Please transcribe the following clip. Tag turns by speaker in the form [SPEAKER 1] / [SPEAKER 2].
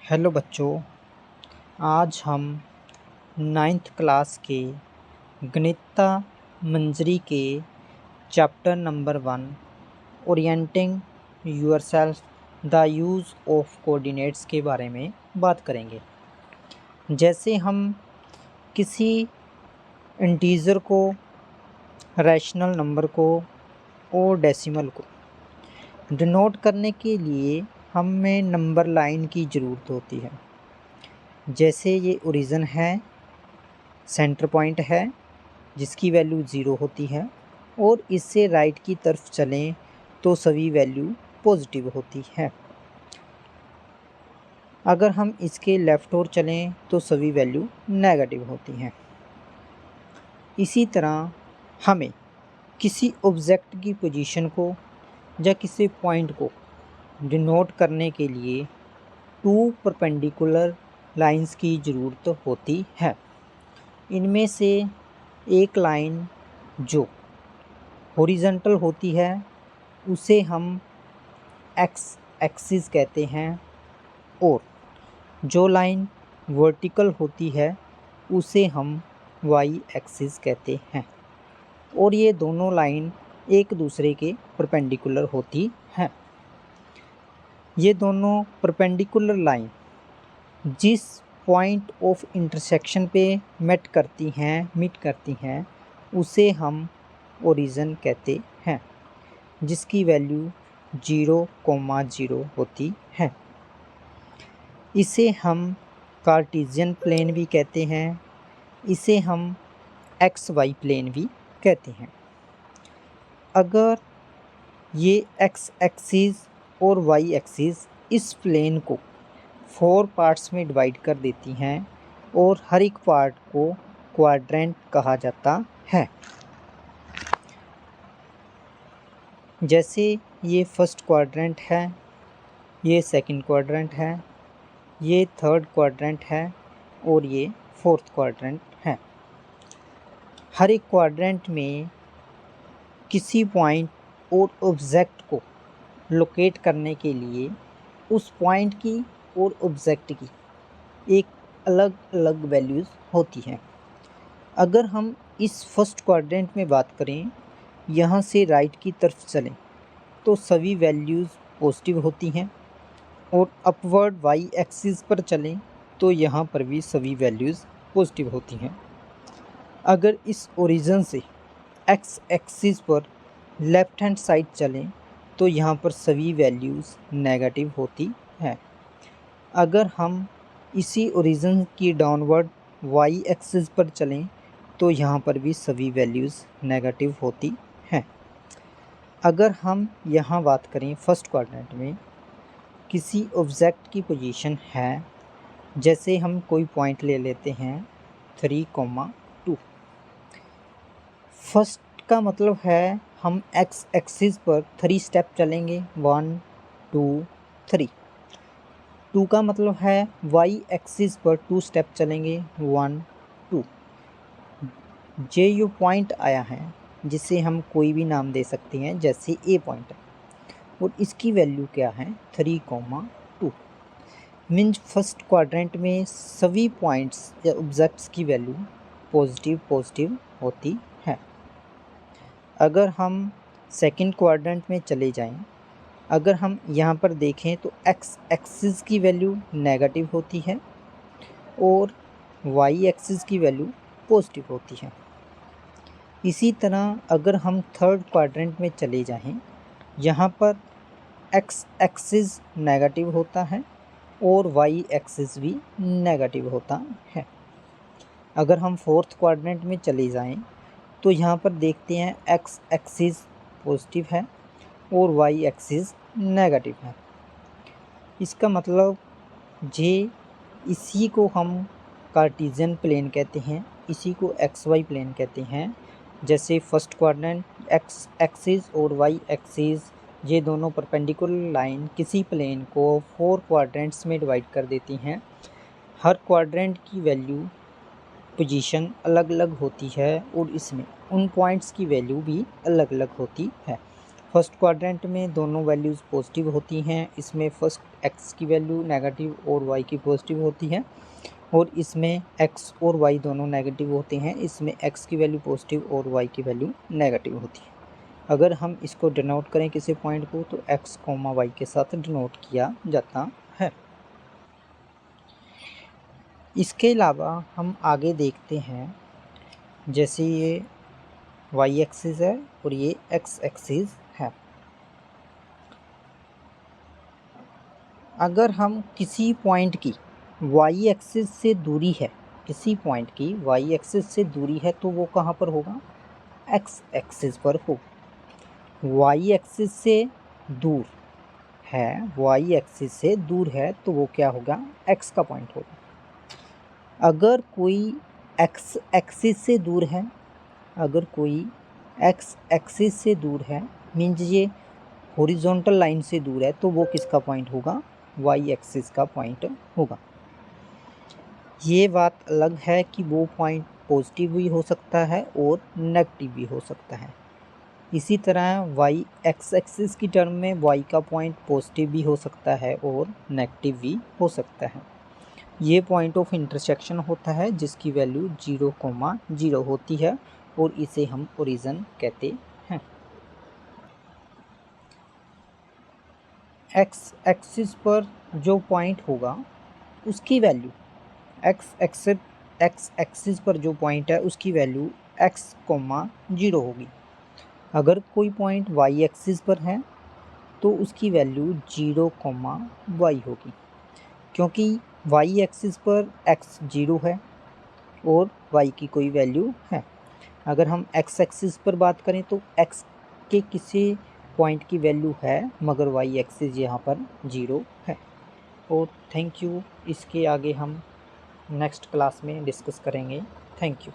[SPEAKER 1] Hello बच्चों, आज हम नाइन्थ क्लास के गणित मंजरी के chapter number 1 orienting yourself the use of coordinates के बारे में बात करेंगे। जैसे हम किसी इंटीजर को, रैशनल नंबर को और डेसिमल को डिनोट करने के लिए हमें नंबर लाइन की ज़रूरत होती है। जैसे ये ओरिजिन है, सेंटर पॉइंट है जिसकी वैल्यू 0 होती है और इससे राइट की तरफ चलें तो सभी वैल्यू पॉजिटिव होती है। अगर हम इसके लेफ़्ट ओर चलें तो सभी वैल्यू नेगेटिव होती हैं। इसी तरह हमें किसी ऑब्जेक्ट की पोजीशन को या किसी पॉइंट को डिनोट करने के लिए 2 परपेंडिकुलर लाइंस की ज़रूरत होती है। इनमें से एक लाइन जो हॉरिजॉन्टल होती है उसे हम एक्स एक्सिस कहते हैं और जो लाइन वर्टिकल होती है उसे हम वाई एक्सिस कहते हैं। और ये दोनों लाइन एक दूसरे के परपेंडिकुलर होती हैं। ये दोनों परपेंडिकुलर लाइन जिस पॉइंट ऑफ इंटरसेक्शन पे मीट करती हैं उसे हम ओरिजिन कहते हैं, जिसकी वैल्यू 0,0 होती है। इसे हम कार्टेशियन प्लेन भी कहते हैं, इसे हम एक्स वाई प्लेन भी कहते हैं। अगर ये एक्स एक्सिस और वाई एक्सिस इस प्लेन को 4 पार्ट्स में डिवाइड कर देती हैं और हर एक पार्ट को क्वाड्रेंट कहा जाता है। जैसे ये फर्स्ट क्वाड्रेंट है, ये सेकंड क्वाड्रेंट है, ये थर्ड क्वाड्रेंट है और ये फोर्थ क्वाड्रेंट है। हर एक क्वाड्रेंट में किसी पॉइंट और ऑब्जेक्ट को लोकेट करने के लिए उस पॉइंट की और ऑब्जेक्ट की एक अलग अलग वैल्यूज़ होती हैं। अगर हम इस फर्स्ट क्वाड्रेंट में बात करें, यहाँ से राइट की तरफ चलें तो सभी वैल्यूज़ पॉजिटिव होती हैं और अपवर्ड वाई एक्सिस पर चलें तो यहाँ पर भी सभी वैल्यूज़ पॉजिटिव होती हैं। अगर इस ओरिजिन से एक्स एक्सिस पर लेफ़्ट हैंड साइड चलें तो यहाँ पर सभी वैल्यूज़ नेगेटिव होती हैं। अगर हम इसी ओरिजिन की डाउनवर्ड वाई एक्सिस पर चलें तो यहाँ पर भी सभी वैल्यूज़ नेगेटिव होती हैं। अगर हम यहाँ बात करें फर्स्ट क्वाड्रेंट में किसी ऑब्जेक्ट की पोजीशन है, जैसे हम कोई पॉइंट ले लेते हैं 3,2। फर्स्ट का मतलब है हम एक्स एक्सिस पर 3 स्टेप चलेंगे, 1 2 3। 2 का मतलब है वाई एक्सिस पर 2 स्टेप चलेंगे, 1 2। जो पॉइंट आया है जिसे हम कोई भी नाम दे सकते हैं, जैसे ए पॉइंट है और इसकी वैल्यू क्या है 3,2। मीन्स फर्स्ट क्वाड्रेंट में सभी पॉइंट्स या ऑब्जेक्ट्स की वैल्यू पॉजिटिव होती है। अगर हम सेकंड क्वाड्रेंट में चले जाएं, अगर हम यहाँ पर देखें तो एक्स एक्सिस की वैल्यू नेगेटिव होती है और वाई एक्सिस की वैल्यू पॉजिटिव होती है। इसी तरह अगर हम थर्ड क्वाड्रेंट में चले जाएं, यहाँ पर एक्स एक्सिस नेगेटिव होता है और वाई एक्सिस भी नेगेटिव होता है। अगर हम फोर्थ क्वाड्रेंट में चले जाएं तो यहाँ पर देखते हैं एक्स एक्सिस पॉजिटिव है और वाई एक्सिस नेगेटिव है। इसका मतलब इसी को हम कार्टेशियन प्लेन कहते हैं, इसी को एक्स वाई प्लेन कहते हैं। जैसे फर्स्ट क्वाड्रेंट एक्स एक्सिस और वाई एक्सिस ये दोनों परपेंडिकुलर लाइन किसी प्लेन को 4 क्वाड्रेंट्स में डिवाइड कर देती हैं। हर क्वाड्रेंट की वैल्यू पोजीशन अलग अलग होती है और इसमें उन पॉइंट्स की वैल्यू भी अलग अलग होती है। फर्स्ट क्वाड्रेंट में दोनों वैल्यूज़ पॉजिटिव होती हैं। इसमें फर्स्ट एक्स की वैल्यू नेगेटिव और वाई की पॉजिटिव होती है, और इसमें एक्स और वाई दोनों नेगेटिव होते हैं। इसमें एक्स की वैल्यू पॉजिटिव और वाई की वैल्यू नेगेटिव होती है। अगर हम इसको डिनोट करें किसी पॉइंट को, तो एक्स कॉमा वाई के साथ डिनोट किया जाता है। इसके अलावा हम आगे देखते हैं, जैसे ये वाई एक्सिस है और ये एक्स एक्सिस है। अगर हम किसी पॉइंट की वाई एक्सिस से दूरी है, किसी पॉइंट की वाई एक्सिस से दूरी है, तो वो कहाँ पर होगा? एक्स एक्सिस पर होगा। वाई एक्सिस से दूर है, वाई एक्सिस से दूर है, तो वो क्या होगा? एक्स का पॉइंट होगा। अगर कोई एक्स एक्सिस से दूर है, अगर कोई एक्स एक्सिस से दूर है, मीन्स ये हॉरिजॉन्टल लाइन से दूर है, तो वो किसका पॉइंट होगा? वाई एक्सिस का पॉइंट होगा। ये बात अलग है कि वो पॉइंट पॉजिटिव भी हो सकता है और नेगेटिव भी हो सकता है। इसी तरह वाई एक्स एक्सिस की टर्म में वाई का पॉइंट पॉजिटिव भी हो सकता है और नेगेटिव भी हो सकता है। ये पॉइंट ऑफ इंटरसेक्शन होता है जिसकी वैल्यू 0,0 होती है, और इसे हम ओरिजिन कहते हैं। एक्स एक्सिस पर जो पॉइंट होगा उसकी वैल्यू एक्स एक्सिस पर जो पॉइंट है उसकी वैल्यू x,0 होगी। अगर कोई पॉइंट y एक्सिस पर है तो उसकी वैल्यू 0,y होगी, क्योंकि y एक्सिस पर x 0 है और y की कोई वैल्यू है। अगर हम x एक्सिस पर बात करें तो x के किसी पॉइंट की वैल्यू है, मगर y एक्सिस यहाँ पर 0 है। और थैंक यू। इसके आगे हम नेक्स्ट क्लास में डिस्कस करेंगे। Thank you.